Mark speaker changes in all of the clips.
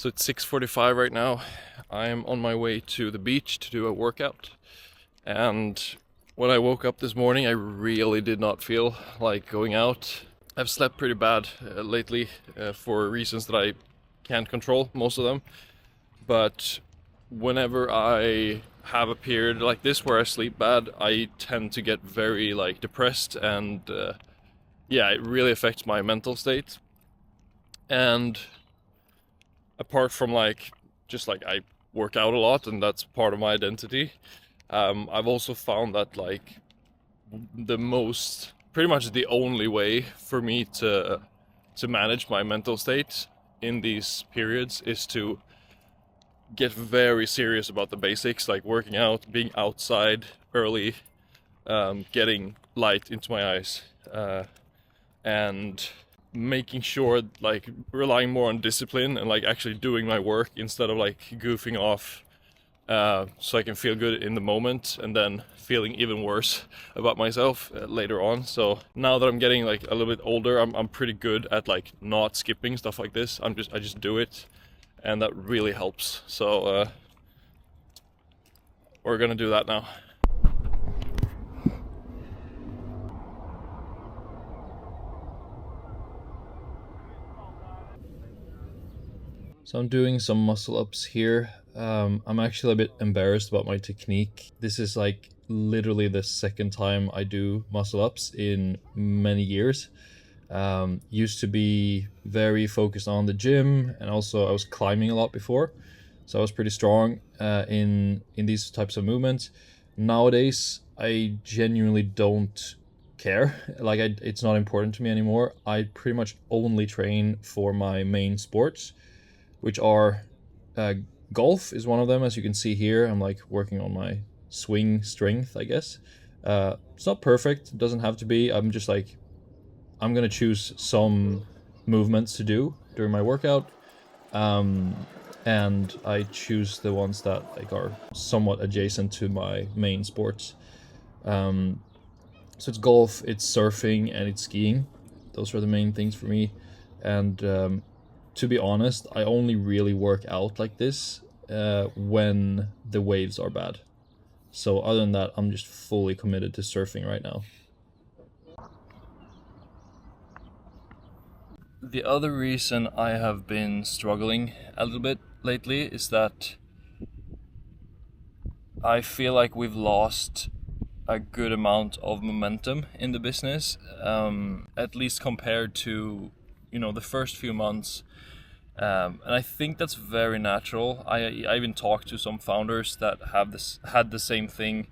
Speaker 1: So it's 6:45 right now. I'm on my way to the beach to do a workout. And when I woke up this morning, I really did not feel like going out. I've slept pretty bad lately for reasons that I can't control, most of them. But whenever I have a period like this where I sleep bad, I tend to get very like depressed, and yeah, it really affects my mental state. And apart from just like I work out a lot and that's part of my identity, I've also found that like pretty much the only way for me to manage my mental state in these periods is to get very serious about the basics, like working out, being outside early, getting light into my eyes, and making sure, like, relying more on discipline and like actually doing my work instead of like goofing off, so I can feel good in the moment and then feeling even worse about myself later on. So now that I'm getting like a little bit older, I'm pretty good at like not skipping stuff like this. I just do it, and that really helps. So we're gonna do that now. So I'm doing some muscle ups here. I'm actually a bit embarrassed about my technique. This is like literally the second time I do muscle ups in many years. Used to be very focused on the gym, and also I was climbing a lot before, so I was pretty strong in these types of movements. Nowadays, I genuinely don't care. Like it's not important to me anymore. I pretty much only train for my main sports, which are golf is one of them. As you can see here, I'm like working on my swing strength, I guess. It's not perfect, it doesn't have to be. I'm just like, I'm gonna choose some movements to do during my workout, and I choose the ones that like are somewhat adjacent to my main sports. So it's golf, it's surfing, and it's skiing. Those are the main things for me. And to be honest, I only really work out like this when the waves are bad. So other than that, I'm just fully committed to surfing right now. The other reason I have been struggling a little bit lately is that I feel like we've lost a good amount of momentum in the business, at least compared to, the first few months. And I think that's very natural. I even talked to some founders that had the same thing.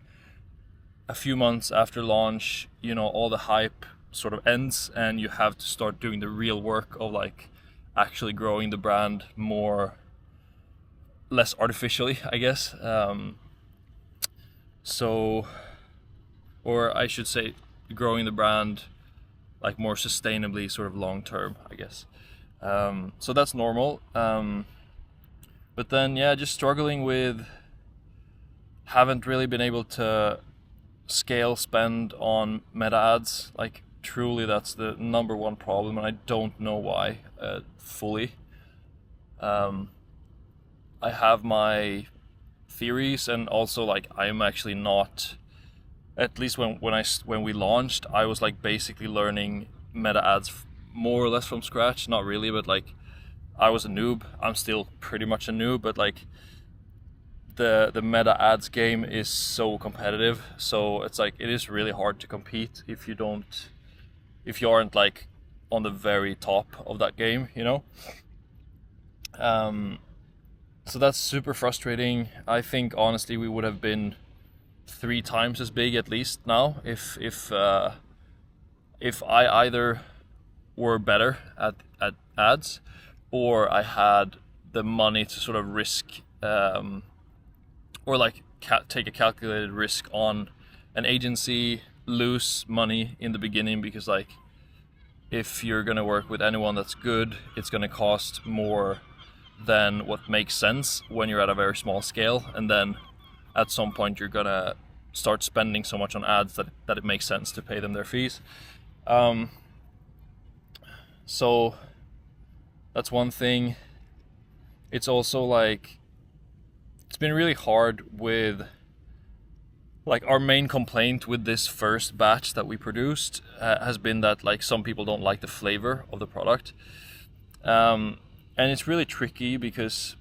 Speaker 1: A few months after launch, all the hype sort of ends, and you have to start doing the real work of like actually growing the brand less artificially, I guess. Or I should say, growing the brand like more sustainably, sort of long term, I guess. So that's normal. But then, yeah, just struggling with, haven't really been able to scale spend on meta ads. Like, truly, that's the number one problem, and I don't know why fully. I have my theories, and also like I'm actually not. At least when we launched, I was like basically learning meta ads more or less from scratch. Not really, but like I was a noob. I'm still pretty much a noob, but like the meta ads game is so competitive. So it's like it is really hard to compete if you aren't like on the very top of that game, So that's super frustrating. I think honestly we would have been 3 times as big at least now if I either were better at ads, or I had the money to sort of risk, or like take a calculated risk on an agency, lose money in the beginning, because like if you're gonna work with anyone that's good, it's gonna cost more than what makes sense when you're at a very small scale, and then at some point you're gonna start spending so much on ads that it makes sense to pay them their fees. So that's one thing. it's also like it's been really hard with like our main complaint with this first batch that we produced has been that like some people don't like the flavor of the product, and it's really tricky because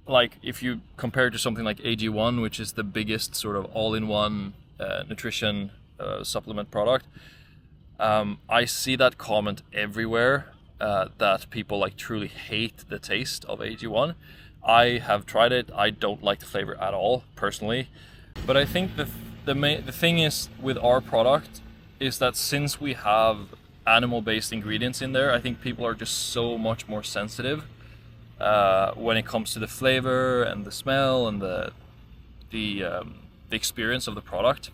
Speaker 1: like if you compare it to something like AG1, which is the biggest sort of all-in-one nutrition supplement product, I see that comment everywhere that people like truly hate the taste of AG1. I have tried it. I don't like the flavor at all personally, but I think the thing is with our product is that since we have animal-based ingredients in there, I think people are just so much more sensitive when it comes to the flavor and the smell and the experience of the product.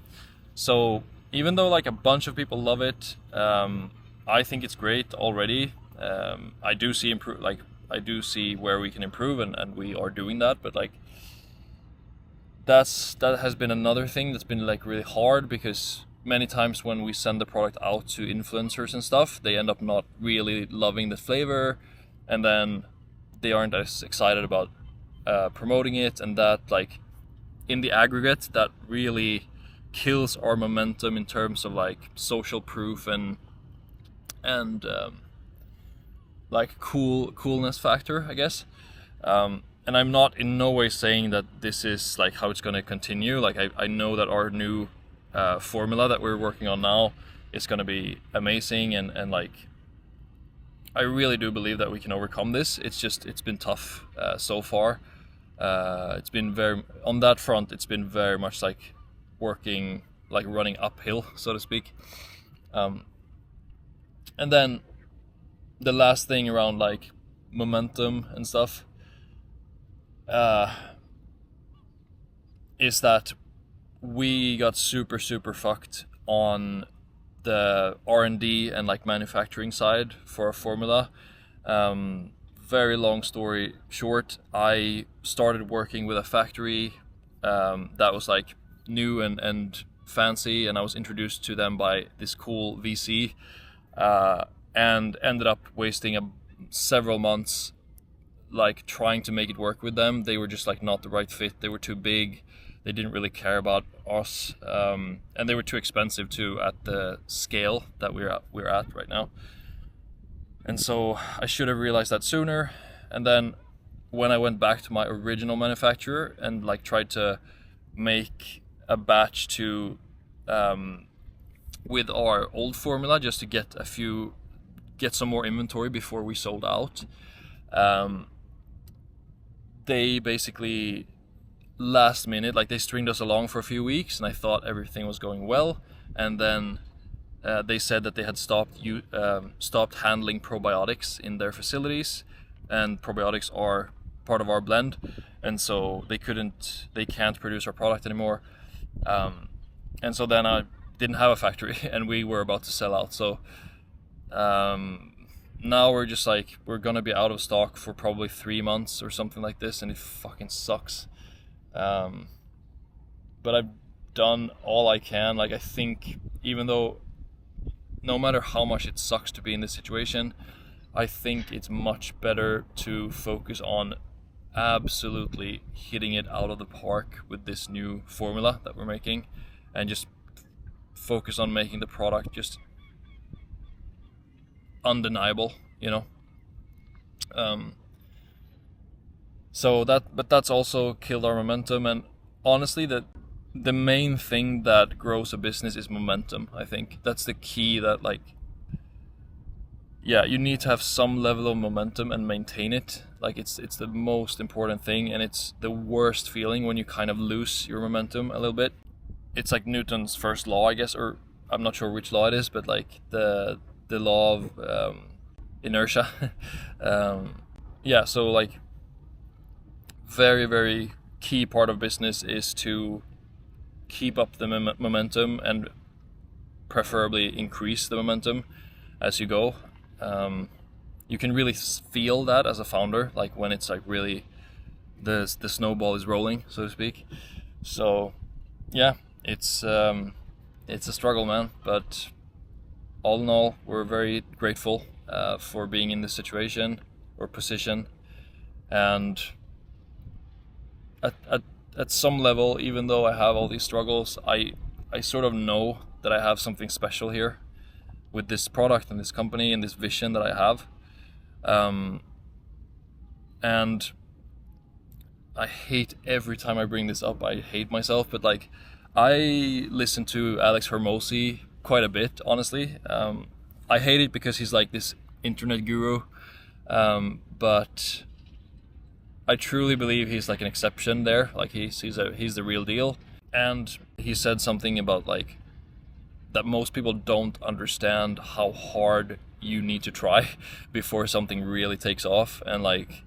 Speaker 1: So even though like a bunch of people love it, I think it's great already. I do see where we can improve, and we are doing that. But like that has been another thing that's been like really hard, because many times when we send the product out to influencers and stuff, they end up not really loving the flavor, and then they aren't as excited about promoting it, and that like in the aggregate that really kills our momentum in terms of like social proof and like coolness factor, I guess. And I'm not in no way saying that this is like how it's going to continue. Like I know that our new formula that we're working on now is going to be amazing, and like I really do believe that we can overcome this. It's been tough so far. It's been very, on that front, it's been very much like working, like running uphill, so to speak. And then the last thing around like momentum and stuff is that we got super fucked on the R&D and like manufacturing side for our formula. Very long story short, I started working with a factory that was like new and fancy, and I was introduced to them by this cool VC, and ended up wasting several months like trying to make it work with them. They were just like not the right fit. They were too big. They didn't really care about us, and they were too expensive too at the scale that we're at right now. And so I should have realized that sooner. And then when I went back to my original manufacturer and like tried to make a batch to with our old formula just to get some more inventory before we sold out, they basically last minute, like they stringed us along for a few weeks, and I thought everything was going well, and then they said that they had stopped handling probiotics in their facilities, and probiotics are part of our blend, and so they can't produce our product anymore. And so then I didn't have a factory, and we were about to sell out. So now we're just like, we're gonna be out of stock for probably 3 months or something like this, and it fucking sucks. But I've done all I can. Like I think even though no matter how much it sucks to be in this situation, I think it's much better to focus on absolutely hitting it out of the park with this new formula that we're making, and just focus on making the product just undeniable, you know. But that's also killed our momentum, and honestly the main thing that grows a business is momentum. I think that's the key, that like, yeah, you need to have some level of momentum and maintain it. Like it's the most important thing, and it's the worst feeling when you kind of lose your momentum a little bit. It's like Newton's first law, I guess, or I'm not sure which law it is, but like the law of inertia. Yeah, so like very key part of business is to keep up the momentum, and preferably increase the momentum as you go. You can really feel that as a founder, like when it's like really the snowball is rolling, so to speak. So yeah, it's a struggle, man, but all in all, we're very grateful for being in this situation or position, And at some level, even though I have all these struggles, I sort of know that I have something special here with this product and this company and this vision that I have. And I hate every time I bring this up, I hate myself, but like, I listen to Alex Hormozi quite a bit, honestly. I hate it because he's like this internet guru, but I truly believe he's like an exception there. Like he's the real deal. And he said something about like that most people don't understand how hard you need to try before something really takes off. And like,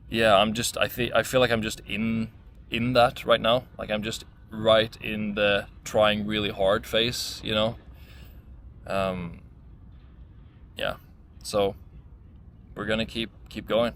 Speaker 1: yeah, I feel like I'm just in that right now. Like I'm just right in the trying really hard phase, you know. Yeah. So we're gonna keep going.